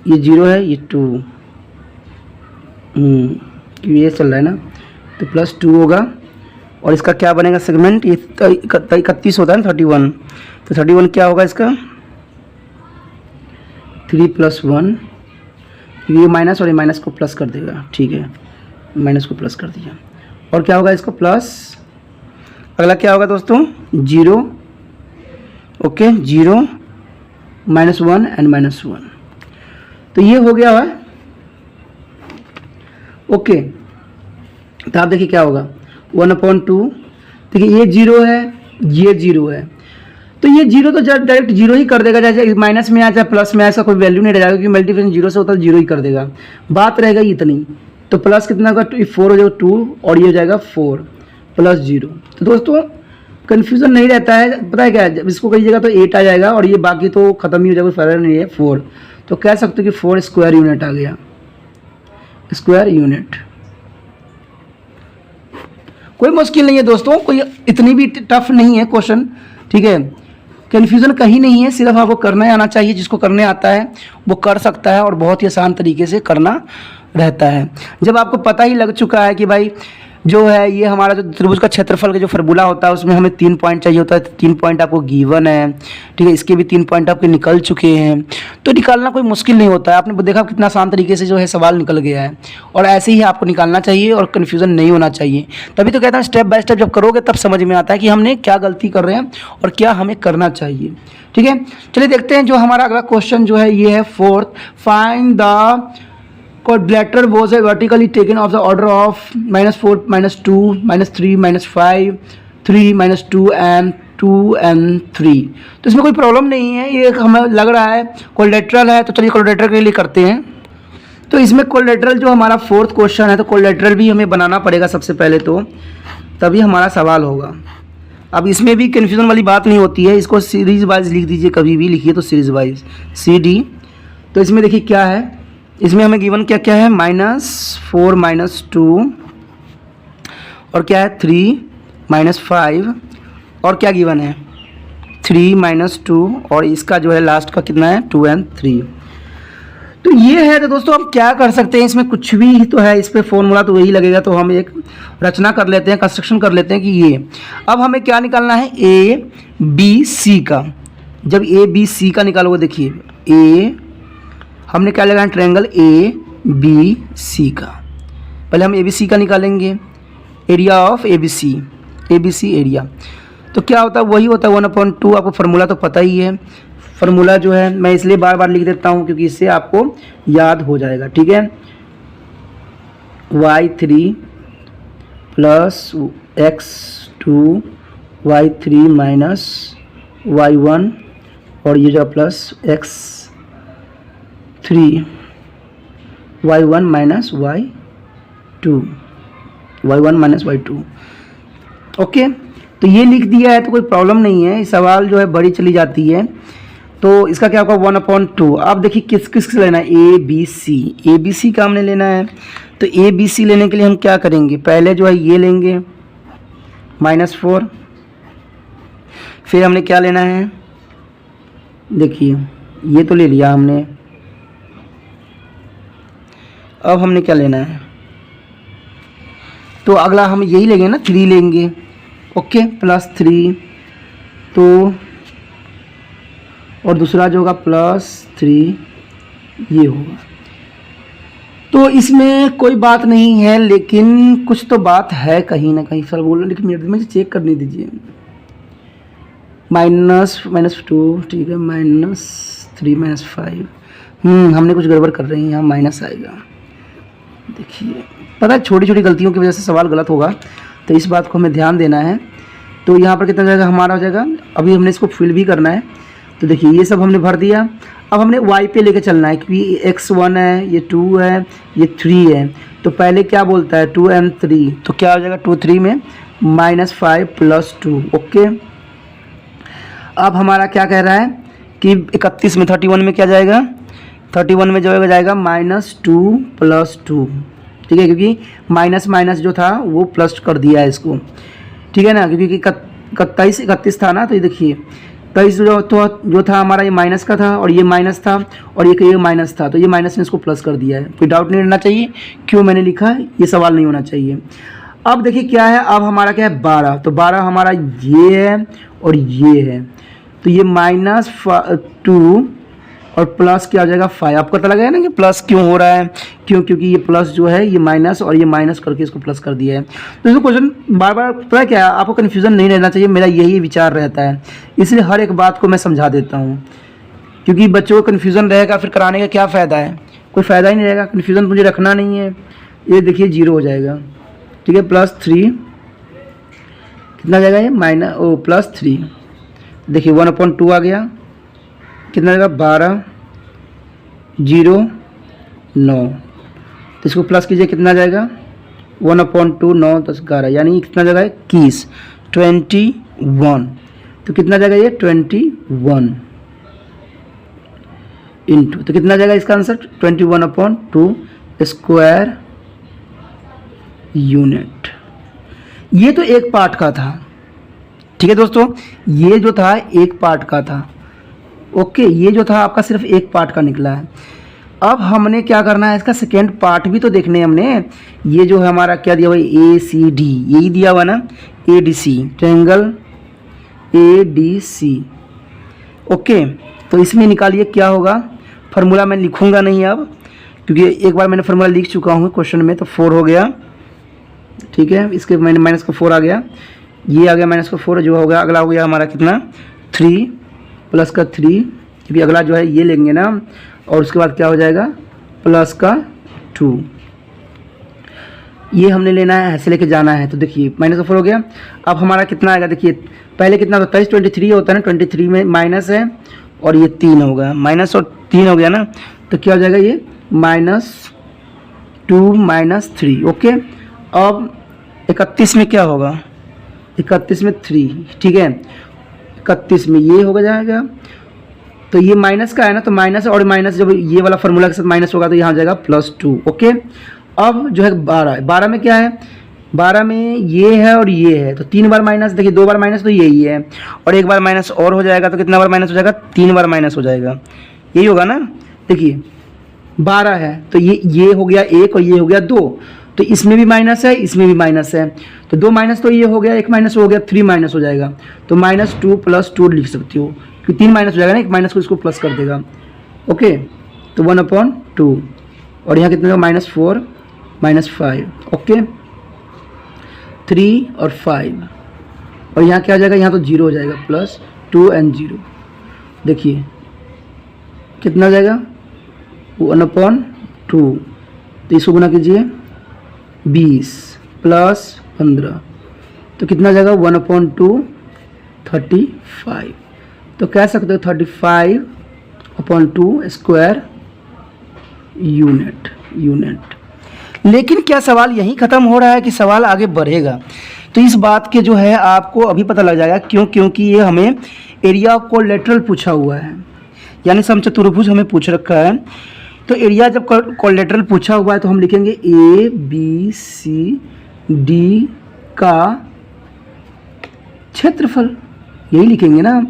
ये 0 है, ये 2, ये चल रहा है ना, तो +2 होगा, और इसका क्या बनेगा सेगमेंट, ये 31 होता है ना, 31, तो 31 क्या होगा इसका 3 + 1, ये माइनस और ये माइनस को प्लस कर देगा, ठीक है, माइनस को प्लस कर दिया, और क्या होगा इसको प्लस, अगला क्या होगा दोस्तों 0, ओके, 0 -1 और -1, तो ये हो गया है। ओके, तो आप देखिए क्या होगा 1/2, देखिए ये 0 है, ये 0 है, तो ये 0 तो डायरेक्ट 0 ही कर देगा, चाहे माइनस में आ चाहे प्लस में आ, इसका कोई वैल्यू नहीं रहेगा, क्योंकि मल्टीप्लिकेशन 0 से होता है 0 ही कर देगा, बात रहेगा इतनी। तो प्लस कितना होगा 4 हो जाएगा 2, और ये हो जाएगा 4 + 0। तो दोस्तों कन्फ्यूज़न नहीं रहता है, पता है क्या, जब इसको करिएगा तो 8 आ जाएगा, और ये बाकी तो ख़त्म ही हो जाएगा, कोई फ़र्क नहीं है 4। तो कह सकते हो कि 4 स्क्वायर यूनिट आ गया, स्क्वायर यूनिट। कोई मुश्किल नहीं है दोस्तों, कोई इतनी भी टफ नहीं है क्वेश्चन, ठीक है। कन्फ्यूज़न कहीं नहीं है, सिर्फ आपको करना आना चाहिए, जिसको करने आता है वो कर सकता है, और बहुत ही आसान तरीके से करना रहता है। जब आपको पता ही लग चुका है कि भाई जो है ये हमारा जो त्रिभुज का क्षेत्रफल का जो फार्मूला होता है उसमें हमें 3 पॉइंट चाहिए होता है, 3 पॉइंट आपको गिवन है, ठीक है, इसके भी 3 पॉइंट आपके निकल चुके हैं, तो निकालना कोई मुश्किल नहीं होता है। आपने देखा कितना आसान तरीके से जो है सवाल निकल गया है, और ऐसे ही आपको निकालना चाहिए, और कन्फ्यूज़न नहीं होना चाहिए। तभी तो कहता हूँ स्टेप बाय स्टेप जब करोगे तब समझ में आता है कि हमने क्या गलती कर रहे हैं और क्या हमें करना चाहिए, ठीक है। चलिए देखते हैं जो हमारा अगला क्वेश्चन जो है ये है 4th, find the quadrilateral was vertically taken of the order of -4 -2 -3 -5 3 -2 and 2 and 3। तो इसमें कोई प्रॉब्लम नहीं है, ये हमें लग रहा है कोलेट्रल है, तो चलिए कोलेट्रल के लिए करते हैं। तो इसमें कोलेट्रल जो हमारा 4th क्वेश्चन है, तो कोलेट्रल भी हमें बनाना पड़ेगा सबसे पहले, तो तभी हमारा सवाल होगा। अब इसमें भी कन्फ्यूज़न वाली बात नहीं होती है, इसको सीरीज वाइज लिख दीजिए, कभी भी लिखिए तो सीरीज वाइज CD। तो इसमें देखिए क्या है, इसमें हमें गिवन क्या क्या है, -4 -2, और क्या है 3 -5, और क्या गिवन है 3 -2, और इसका जो है लास्ट का कितना है 2 and 3। तो ये है। तो दोस्तों अब क्या कर सकते हैं, इसमें कुछ भी तो है, इस पे फॉर्मूला तो वही लगेगा। तो हम एक रचना कर लेते हैं, कंस्ट्रक्शन कर लेते हैं कि ये अब हमें क्या निकालना है, ए बी सी का। जब ए बी सी का निकालोगे, देखिए ए हमने क्या लगाया, ट्रायंगल ए बी सी का। पहले हम ए बी सी का निकालेंगे, area of A B C area. तो क्या होता है, वही होता है 1/2। आपको फार्मूला तो पता ही है। फार्मूला जो है मैं इसलिए बार बार लिख देता हूँ क्योंकि इससे आपको याद हो जाएगा, ठीक है। y3 plus x2 y3 minus y1 और ये जो plus x3 y1 minus y2 okay. तो ये लिख दिया है तो कोई प्रॉब्लम नहीं है, सवाल जो है बड़ी चली जाती है। तो इसका क्या होगा 1/2। अब देखिए किस किस लेना है, ए बी सी का हमने लेना है। तो ए बी सी लेने के लिए हम क्या करेंगे, पहले जो है ये लेंगे -4। फिर हमने क्या लेना है, देखिए ये तो ले लिया हमने। अब हमने क्या लेना है, तो अगला हम यही लेंगे ना, 3 लेंगे, ओके, +3। तो और दूसरा जो होगा +3 ये होगा। तो इसमें कोई बात नहीं है, लेकिन कुछ तो बात है कहीं ना कहीं। सर बोल रहे लेकिन मेरे में चेक करने दीजिए। -2, ठीक है, -3 -5। हमने कुछ गड़बड़ कर रहे हैं, यहाँ माइनस आएगा। देखिए पता है छोटी छोटी गलतियों की वजह से सवाल गलत होगा, तो इस बात को हमें ध्यान देना है। तो यहाँ पर कितना जाएगा, हमारा हो जाएगा। अभी हमने इसको फिल भी करना है। तो देखिए ये सब हमने भर दिया। अब हमने y पे लेके चलना है क्योंकि x1 है, ये 2 है, ये 3 है। तो पहले क्या बोलता है 2 and 3, तो क्या हो जाएगा 2 3 में -5 + 2, ओके। अब हमारा क्या कह रहा है कि 31 में 31 में क्या जाएगा, 31 में जो जाएगा -2 + 2, ठीक है, क्योंकि माइनस माइनस जो था वो प्लस कर दिया है इसको, ठीक है ना, क्योंकि 31 था ना। तो ये देखिए 23 जो था हमारा ये माइनस का था और ये माइनस था और ये माइनस था, तो ये माइनस ने इसको प्लस कर दिया है। कोई डाउट नहीं रहना चाहिए क्यों मैंने लिखा है, ये सवाल नहीं होना चाहिए। अब देखिए क्या है, अब हमारा क्या है 12। तो 12 हमारा ये है और ये है। तो ये -2 और प्लस क्या हो जाएगा 5। आपको पता लगा है ना कि प्लस क्यों हो रहा है, क्योंकि ये प्लस जो है ये माइनस और ये माइनस करके इसको प्लस कर दिया है। तो इसको क्वेश्चन बार बार पता है क्या, आपको कन्फ्यूज़न नहीं रहना चाहिए, मेरा यही विचार रहता है। इसलिए हर एक बात को मैं समझा देता हूँ, क्योंकि बच्चों को कन्फ्यूज़न रहेगा फिर कराने का क्या फ़ायदा है, कोई फ़ायदा ही नहीं रहेगा। कन्फ्यूज़न मुझे रखना नहीं है। ये देखिए 0 हो जाएगा, ठीक है, +3 कितना जाएगा ये +3। देखिए 1/2 आ गया, कितना जाएगा 12 0 9। तो इसको प्लस कीजिए, कितना जाएगा 1/2 9 10 11, यानी कितना जाएगा 21। तो कितना जाएगा ये 21 इंटू, तो कितना जाएगा इसका आंसर 21/2 स्क्वायर यूनिट। ये तो एक पार्ट का था, ठीक है दोस्तों, ये जो था एक पार्ट का था, ओके। ये जो था आपका सिर्फ एक पार्ट का निकला है। अब हमने क्या करना है, इसका सेकेंड पार्ट भी तो देखने हैं हमने। ये जो है हमारा क्या दिया हुआ है ACD, यही दिया हुआ ना ADC, ट्रायंगल ADC, ओके। तो इसमें निकालिए क्या होगा, फार्मूला मैं लिखूंगा नहीं अब, क्योंकि एक बार मैंने फार्मूला लिख चुका हूँ क्वेश्चन में। तो 4 हो गया, ठीक है, इसके मैंने माइनस का 4 आ गया, ये आ गया -4 जो हो गया। अगला हो गया हमारा कितना 3 प्लस का 3, क्योंकि अगला जो है ये लेंगे ना, और उसके बाद क्या हो जाएगा +2। ये हमने लेना है, ऐसे लेके जाना है। तो देखिए -4 हो गया। अब हमारा कितना आएगा, देखिए पहले कितना होता है 23 होता है ना, 23 में माइनस है और ये 3 होगा, माइनस और 3 हो गया ना। तो क्या हो जाएगा ये -2 -3, ओके। अब 31 में क्या होगा, 31 में 3, ठीक है, 31 में ये हो जाएगा। तो ये माइनस का है ना, तो माइनस और माइनस जब ये वाला फार्मूला के साथ माइनस होगा तो यहाँ हो जाएगा +2, ओके। अब जो है 12 में क्या है, 12 में ये है और ये है, तो 3 बार माइनस, देखिए 2 बार माइनस तो यही है, और 1 बार माइनस और हो जाएगा, तो कितना बार माइनस हो जाएगा 3 बार माइनस हो जाएगा, यही होगा ना। देखिए 12 है, तो ये हो गया 1 और ये हो गया 2, तो इसमें भी माइनस है, इसमें भी माइनस है, तो 2 माइनस तो ये हो गया, 1 माइनस हो गया, 3 माइनस हो जाएगा, तो -2 + 2 लिख सकती हो, क्योंकि 3 माइनस हो जाएगा ना, 1 माइनस को इसको प्लस कर देगा। ओके, तो 1/2 और यहाँ कितने का -4 -5। ओके, 3 और 5 और यहाँ क्या आ जाएगा, यहाँ तो 0 हो जाएगा, +2 and 0। देखिए कितना हो जाएगा 1/2, तो इसको गुना कीजिए 20 + 15, तो कितना हो जाएगा 1/2 35। तो कह सकते हो 35/2 स्क्वायर यूनिट। लेकिन क्या सवाल यहीं ख़त्म हो रहा है कि सवाल आगे बढ़ेगा? तो इस बात के जो है आपको अभी पता लग जाएगा, क्योंकि ये हमें एरिया ऑफ कोलेटरल पूछा हुआ है, यानी समचतुर्भुज हमें पूछ रखा है। तो एरिया जब कोलेटरल पूछा हुआ है तो हम लिखेंगे ABCD का क्षेत्रफल, यही लिखेंगे ना।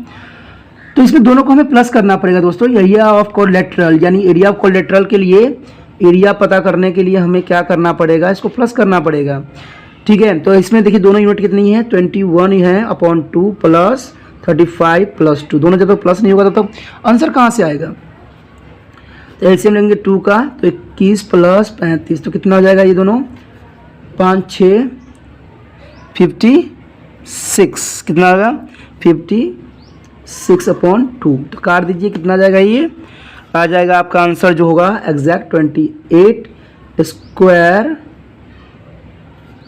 तो इसमें दोनों को हमें प्लस करना पड़ेगा दोस्तों। एरिया ऑफ कोलेटरल यानी एरिया ऑफ कोलेटरल के लिए एरिया पता करने के लिए हमें क्या करना पड़ेगा, इसको प्लस करना पड़ेगा। ठीक है, तो इसमें देखिए दोनों यूनिट कितनी है 21 है अपॉन 2 + 35 + 2, दोनों जब तक प्लस नहीं होगा तब आंसर कहाँ से आएगा? तो एलसीएम लेंगे 2 का, तो 21 + 35, तो कितना हो जाएगा ये दोनों 5 6 56, कितना होगा 56/2, तो काट दीजिए, कितना जाएगा ये आ जाएगा आपका आंसर जो होगा एग्जैक्ट 28 स्क्वायर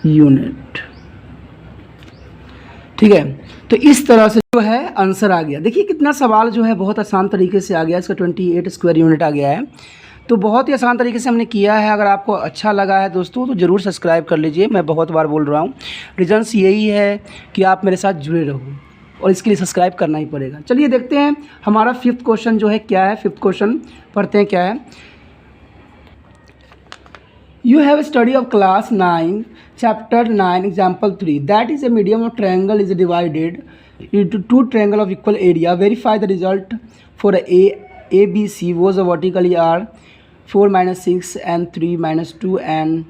यूनिट। ठीक है, तो इस तरह से जो है आंसर आ गया। देखिए कितना सवाल जो है बहुत आसान तरीके से आ गया, इसका 28 स्क्वायर यूनिट आ गया है। तो बहुत ही आसान तरीके से हमने किया है। अगर आपको अच्छा लगा है दोस्तों तो ज़रूर सब्सक्राइब कर लीजिए। मैं बहुत बार बोल रहा हूँ, रीजन्स यही है कि आप मेरे साथ जुड़े रहो और इसके लिए सब्सक्राइब करना ही पड़ेगा। चलिए देखते हैं हमारा 5th क्वेश्चन जो है क्या है। 5th क्वेश्चन पढ़ते हैं क्या है। You have a study of class 9 chapter 9 example 3 that is a medium of triangle is divided into two triangle of equal area. Verify the result for ABC was vertically are 4 - 6 and 3 - 2 and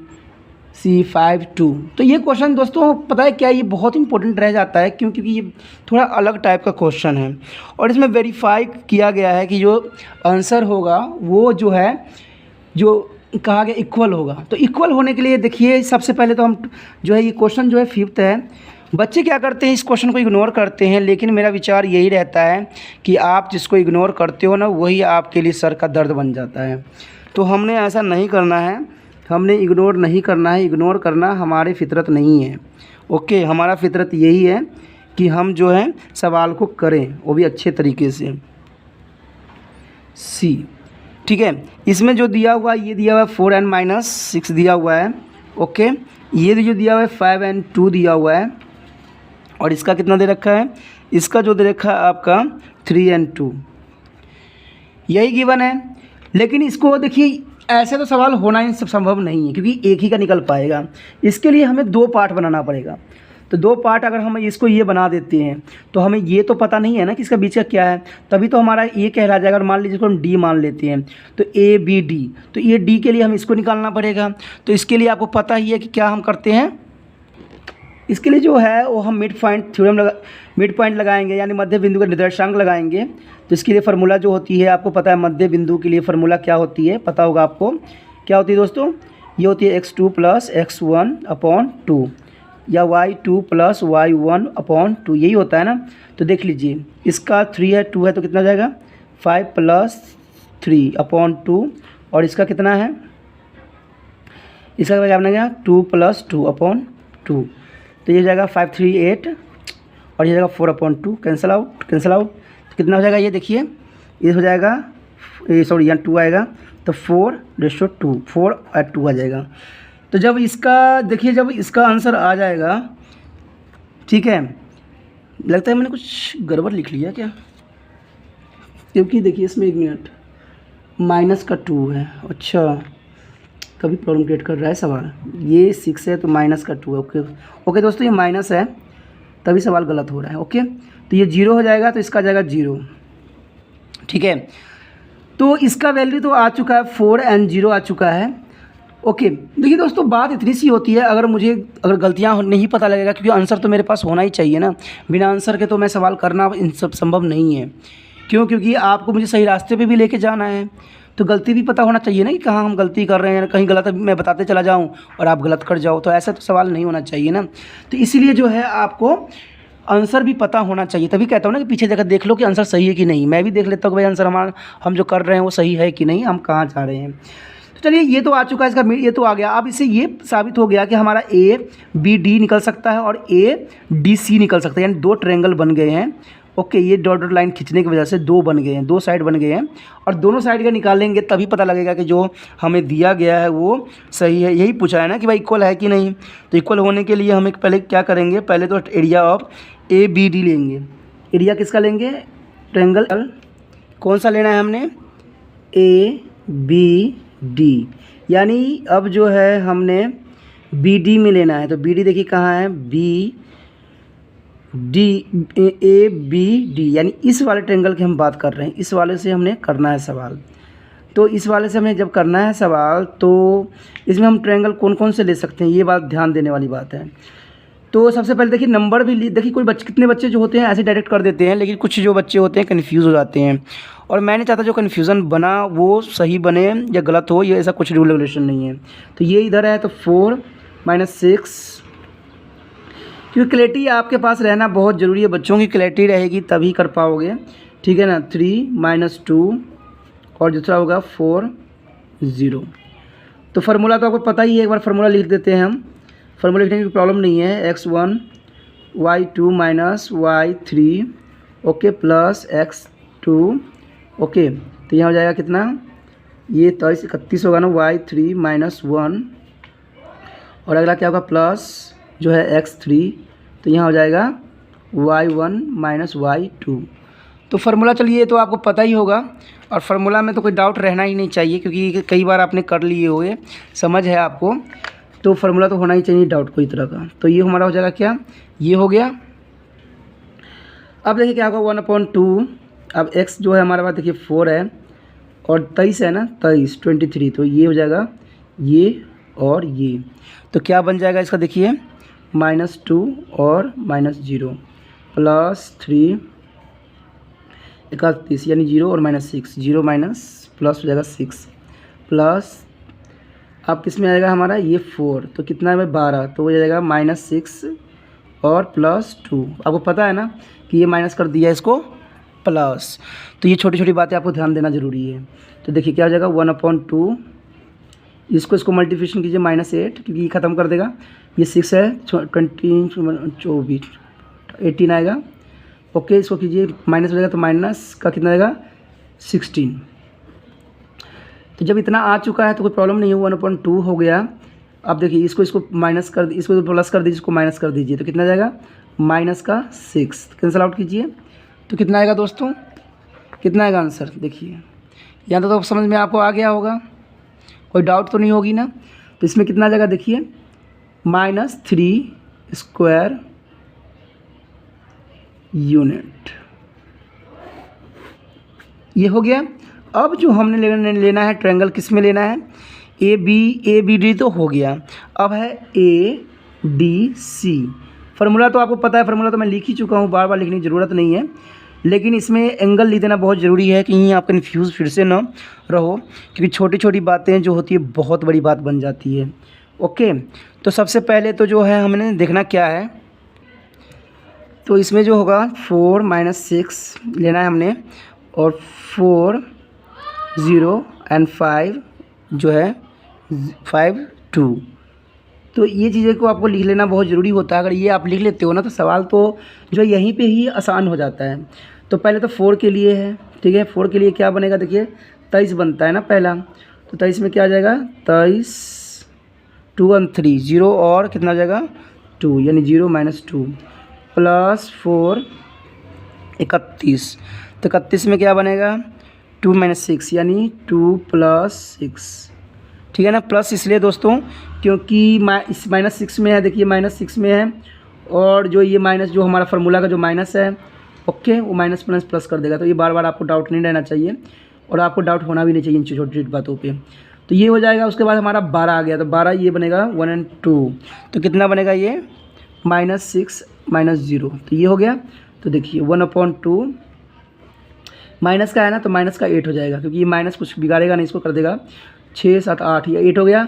C 5 2। तो ये question दोस्तों पता है क्या, ये बहुत important रह जाता है क्योंकि ये थोड़ा अलग टाइप का क्वेश्चन है और इसमें वेरीफाई किया गया है कि जो आंसर होगा वो जो है जो कहा गया इक्वल होगा। तो इक्वल होने के लिए देखिए सबसे पहले तो हम जो है ये क्वेश्चन जो है 5th है। बच्चे क्या करते हैं, इस क्वेश्चन को इग्नोर करते हैं, लेकिन मेरा विचार यही रहता है कि आप जिसको इग्नोर करते हो ना वही आपके लिए सर का दर्द बन जाता है। तो हमने ऐसा नहीं करना है, हमने इग्नोर नहीं करना है। इग्नोर करना हमारी फितरत नहीं है। ओके, हमारा फितरत यही है कि हम जो है सवाल को करें, वो भी अच्छे तरीके से। सी ठीक है, इसमें जो दिया हुआ ये दिया हुआ है 4 n - 6 दिया हुआ है। ओके, ये जो दिया हुआ है 5 n 2 दिया हुआ है और इसका कितना दे रखा है, इसका जो दे रखा है आपका 3 n 2, यही गिवन है। लेकिन इसको देखिए ऐसे तो सवाल होना ही संभव नहीं है क्योंकि एक ही का निकल पाएगा। इसके लिए हमें 2 पार्ट बनाना पड़ेगा। तो 2 पार्ट अगर हम इसको ये बना देते हैं तो हमें ये तो पता नहीं है ना कि इसका बीच का क्या है, तभी तो हमारा ये कहला जाएगा। और मान लीजिए इसको हम डी मान लेते हैं तो ABD, तो ये डी के लिए हम इसको निकालना पड़ेगा। तो इसके लिए आपको पता ही है कि क्या हम करते हैं, इसके लिए जो है वो हम मिड पॉइंट लगाएंगे यानी मध्य बिंदु का निर्देशांक लगाएंगे। तो इसके लिए फार्मूला जो होती है आपको पता है, मध्य बिंदु के लिए फार्मूला क्या होती है पता होगा आपको, क्या होती है दोस्तों, ये होती है x2 + x1/2 या y2 + y1/2, यही होता है ना। तो देख लीजिए इसका 3 है 2 है तो कितना जाएगा 5 + 3/2 और इसका कितना है, इसका क्या बनेगा 2 + 2/2, तो ये जाएगा 5 3 8 और ये जाएगा 4/2, कैंसिल आउट तो कितना हो जाएगा, ये देखिए ये हो जाएगा, ये सॉरी यहाँ 2 आएगा तो 4:2 4 और 2 आ जाएगा। तो जब इसका देखिए जब इसका आंसर आ जाएगा, ठीक है, लगता है मैंने कुछ गड़बड़ लिख लिया क्या, क्योंकि देखिए इसमें 1 मिनट -2 है। अच्छा, तभी प्रॉब्लम क्रिएट कर रहा है सवाल। ये 6 है तो -2 है। ओके दोस्तों, ये माइनस है तभी सवाल गलत हो रहा है। ओके, तो ये 0 हो जाएगा तो इसका जाएगा 0। ठीक है, तो इसका वैल्यू तो आ चुका है 4 एंड 0 आ चुका है। ओके, देखिए दोस्तों, बात इतनी सी होती है, अगर गलतियाँ नहीं पता लगेगा, क्योंकि आंसर तो मेरे पास होना ही चाहिए ना, बिना आंसर के तो मैं सवाल करना इन सब संभव नहीं है। क्यों? क्योंकि आपको मुझे सही रास्ते पे भी लेके जाना है, तो गलती भी पता होना चाहिए ना कि कहाँ हम गलती कर रहे हैं, कहीं गलत मैं बताते चला जाऊँ और आप गलत कर जाओ, तो ऐसा तो सवाल नहीं होना चाहिए ना। तो इसीलिए जो है आपको आंसर भी पता होना चाहिए, तभी कहता हूँ ना कि पीछे जगह देख लो कि आंसर सही है कि नहीं। मैं भी देख लेता हूँ कि भाई आंसर हम जो कर रहे हैं वो सही है कि नहीं, हम कहाँ जा रहे हैं। तो चलिए, ये तो आ चुका है, इसका ये तो आ गया। अब इससे ये साबित हो गया कि हमारा ABD निकल सकता है और ADC निकल सकता है, यानी 2 ट्रायंगल बन गए हैं। ओके, ये डॉट डॉट लाइन खींचने की वजह से 2 बन गए हैं, 2 साइड बन गए हैं, और दोनों साइड का निकालेंगे तभी पता लगेगा कि जो हमें दिया गया है वो सही है। यही पूछा है ना कि भाई इक्वल है कि नहीं। तो इक्वल होने के लिए हमें पहले क्या करेंगे, पहले तो एरिया ऑफ ABD लेंगे। एरिया किसका लेंगे? ट्रायंगल कौन सा लेना है हमने? ABD, यानी अब जो है हमने BD में लेना है। तो BD देखिए कहाँ है, ABD, यानी इस वाले ट्रायंगल की हम बात कर रहे हैं, इस वाले से हमने करना है सवाल। तो इस वाले से हमें जब करना है सवाल, तो इसमें हम ट्रायंगल कौन कौन से ले सकते हैं, ये बात ध्यान देने वाली बात है। तो सबसे पहले देखिए नंबर भी देखिए, कितने बच्चे जो होते हैं ऐसे डायरेक्ट कर देते हैं, लेकिन कुछ जो बच्चे होते हैं कन्फ्यूज़ हो जाते हैं, और मैं नहीं चाहता जो कन्फ्यूज़न बना वो सही बने या गलत हो, ये ऐसा कुछ रूल रेगुलेशन नहीं है। तो ये इधर है, तो 4 - 6, क्योंकि क्लैरिटी आपके पास रहना बहुत ज़रूरी है, बच्चों की क्लैरिटी रहेगी तभी कर पाओगे, ठीक है ना। 3 - 2 और दूसरा होगा 4 0। तो फार्मूला तो आपको पता ही है, एक बार फार्मूला लिख देते हैं हम। फार्मूला लिखने की प्रॉब्लम नहीं है। x1 y2 - y3 okay plus x2 okay. तो यहाँ हो जाएगा कितना, ये 31 होगा ना, y3 - 1, और अगला क्या होगा प्लस जो है x3, तो यहाँ हो जाएगा y1 - y2। तो फार्मूला चलिए तो आपको पता ही होगा, और फार्मूला में तो कोई डाउट रहना ही नहीं चाहिए, क्योंकि कई बार आपने कर लिए होंगे, समझ है आपको, तो फार्मूला तो होना ही चाहिए, डाउट कोई तरह का। तो ये हमारा हो जाएगा क्या, ये हो गया। अब देखिए क्या होगा 1/2। अब x जो है हमारे पास देखिए 4 है और 23 है ना, 23 तो ये हो जाएगा ये और ये। तो क्या बन जाएगा इसका, देखिए -2 और -0 प्लस 3 31, यानी 0 और -6, 0 माइनस प्लस हो जाएगा 6 प्लस, अब किस में आएगा हमारा ये 4, तो कितना है 12, तो हो जाएगा -6 और +2। आपको पता है ना कि ये माइनस कर दिया इसको प्लस, तो ये छोटी छोटी बातें आपको ध्यान देना ज़रूरी है। तो देखिए क्या हो जाएगा 1/2, इसको मल्टीप्लिकेशन कीजिए -8, क्योंकि ये ख़त्म कर देगा, ये 6 है 24 18 आएगा ओके। इसको कीजिए माइनस हो जाएगा, तो माइनस का कितना आएगा 16। तो जब इतना आ चुका है तो कोई प्रॉब्लम नहीं है, 1/2 हो गया। अब देखिए इसको माइनस कर, इसको प्लस कर दीजिए, इसको माइनस कर दीजिए, तो कितना जाएगा -6, कैंसिल आउट कीजिए, तो कितना आएगा दोस्तों, कितना आएगा आंसर, देखिए यहाँ तो समझ में आपको आ गया होगा, कोई डाउट तो नहीं होगी ना। तो इसमें कितना आ जाएगा देखिए -3 स्क्वायर यूनिट, ये हो गया। अब जो हमने लेना है ट्रायंगल, किस में लेना है, ABD तो हो गया, अब है ADC। फार्मूला तो आपको पता है, फार्मूला तो मैं लिख ही चुका हूँ, बार बार लिखने की ज़रूरत नहीं है, लेकिन इसमें एंगल लिख देना बहुत ज़रूरी है, कहीं आप कन्फ्यूज़ फिर से ना रहो, क्योंकि छोटी छोटी बातें जो होती है बहुत बड़ी बात बन जाती है। ओके, तो सबसे पहले तो जो है हमने देखना क्या है, तो इसमें जो होगा 4 - 6 लेना है हमने, और 4 0 एंड 5 जो है 5 2। तो ये चीज़ें को आपको लिख लेना बहुत ज़रूरी होता है, अगर ये आप लिख लेते हो ना तो सवाल तो जो यहीं पे ही आसान हो जाता है। तो पहले तो 4 के लिए है, ठीक है, 4 के लिए क्या बनेगा, देखिए 23 बनता है ना पहला, तो 23 में क्या आ जाएगा 23 2 और 3 0 और कितना आ जाएगा 2, यानी 0 - 2 प्लस 4 31, तो 31 में क्या बनेगा 2 - 6, यानी 2 + 6, ठीक है ना। प्लस इसलिए दोस्तों क्योंकि -6 में है, देखिए -6 में है, और जो ये माइनस जो हमारा फार्मूला का जो माइनस है ओके, वो माइनस प्लस कर देगा, तो ये बार बार आपको डाउट नहीं रहना चाहिए। और आपको डाउट होना भी नहीं चाहिए इन छोटी छोटी बातों पे। तो ये हो जाएगा। उसके बाद हमारा 12 आ गया, तो 12 ये बनेगा 1 और 2, तो कितना बनेगा ये -6 -0, तो ये हो गया। तो देखिए 1/2 माइनस का है ना, तो माइनस का 8 हो जाएगा, क्योंकि ये माइनस कुछ बिगाड़ेगा नहीं, इसको कर देगा 6 7 8, ये 8 हो गया,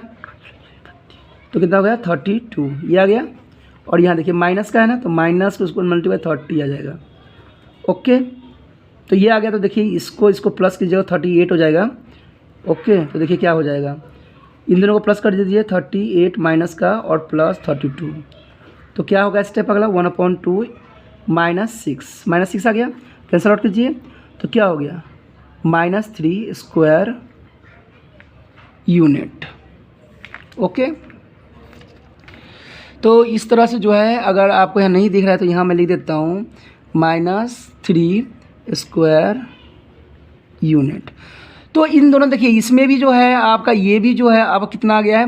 तो कितना हो गया 32, ये आ गया। और यहाँ देखिए माइनस का है ना, तो माइनस को उसको मल्टीप्लाई 30 आ जाएगा। ओके, तो ये आ गया। तो देखिए इसको प्लस कीजिएगा 38 हो जाएगा। ओके, तो देखिए क्या हो जाएगा, इन दोनों को प्लस कर दीजिए, 38 माइनस का और प्लस 32, तो क्या होगा स्टेप अगला 1/2 -6 आ गया, कैंसल आउट कीजिए, तो क्या हो गया -3 स्क्वायर यूनिट। ओके, तो इस तरह से जो है, अगर आपको यहाँ नहीं दिख रहा है तो यहाँ मैं लिख देता हूँ -3 स्क्वायर यूनिट। तो इन दोनों देखिए, इसमें भी जो है आपका ये भी जो है अब कितना आ गया है,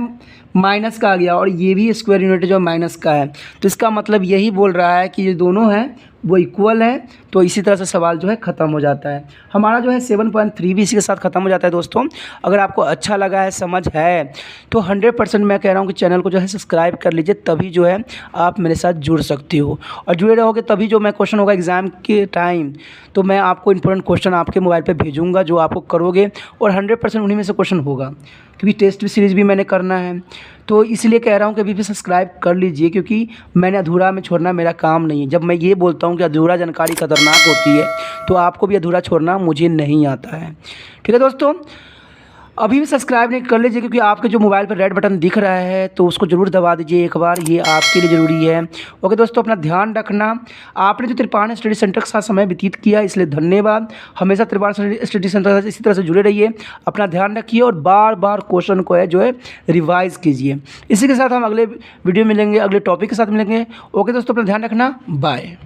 माइनस का आ गया, और ये भी स्क्वायर यूनिट जो माइनस का है। तो इसका मतलब यही बोल रहा है कि ये दोनों हैं वो इक्वल है। तो इसी तरह से सवाल जो है ख़त्म हो जाता है। हमारा जो है 7.3 भी इसी के साथ ख़त्म हो जाता है। दोस्तों, अगर आपको अच्छा लगा है, समझ है, तो 100% मैं कह रहा हूँ कि चैनल को जो है सब्सक्राइब कर लीजिए, तभी जो है आप मेरे साथ जुड़ सकते हो, और जुड़े रहोगे तभी जो मैं क्वेश्चन होगा एग्ज़ाम के टाइम, तो मैं आपको इंपॉर्टेंट क्वेश्चन आपके मोबाइल पर भेजूँगा, जो आपको करोगे और 100% उन्हीं में से क्वेश्चन होगा, क्योंकि टेस्ट सीरीज़ भी मैंने करना है। तो इसलिए कह रहा हूँ कि अभी भी सब्सक्राइब कर लीजिए, क्योंकि मैंने अधूरा में छोड़ना मेरा काम नहीं है। जब मैं ये बोलता हूँ कि अधूरा जानकारी खतरनाक होती है, तो आपको भी अधूरा छोड़ना मुझे नहीं आता है। ठीक है दोस्तों, अभी भी सब्सक्राइब नहीं कर लीजिए, क्योंकि आपके जो मोबाइल पर रेड बटन दिख रहा है तो उसको ज़रूर दबा दीजिए एक बार, ये आपके लिए ज़रूरी है। ओके दोस्तों, अपना ध्यान रखना। आपने जो त्रिपाण स्टडी सेंटर के साथ समय व्यतीत किया, इसलिए धन्यवाद। हमेशा त्रिपाण स्टडी सेंटर के साथ इसी तरह से जुड़े रहिए। अपना ध्यान रखिए और बार बार क्वेश्चन को है जो है रिवाइज़ कीजिए। इसी के साथ हम अगले वीडियो मिलेंगे, अगले टॉपिक के साथ मिलेंगे। ओके दोस्तों, अपना ध्यान रखना, बाय।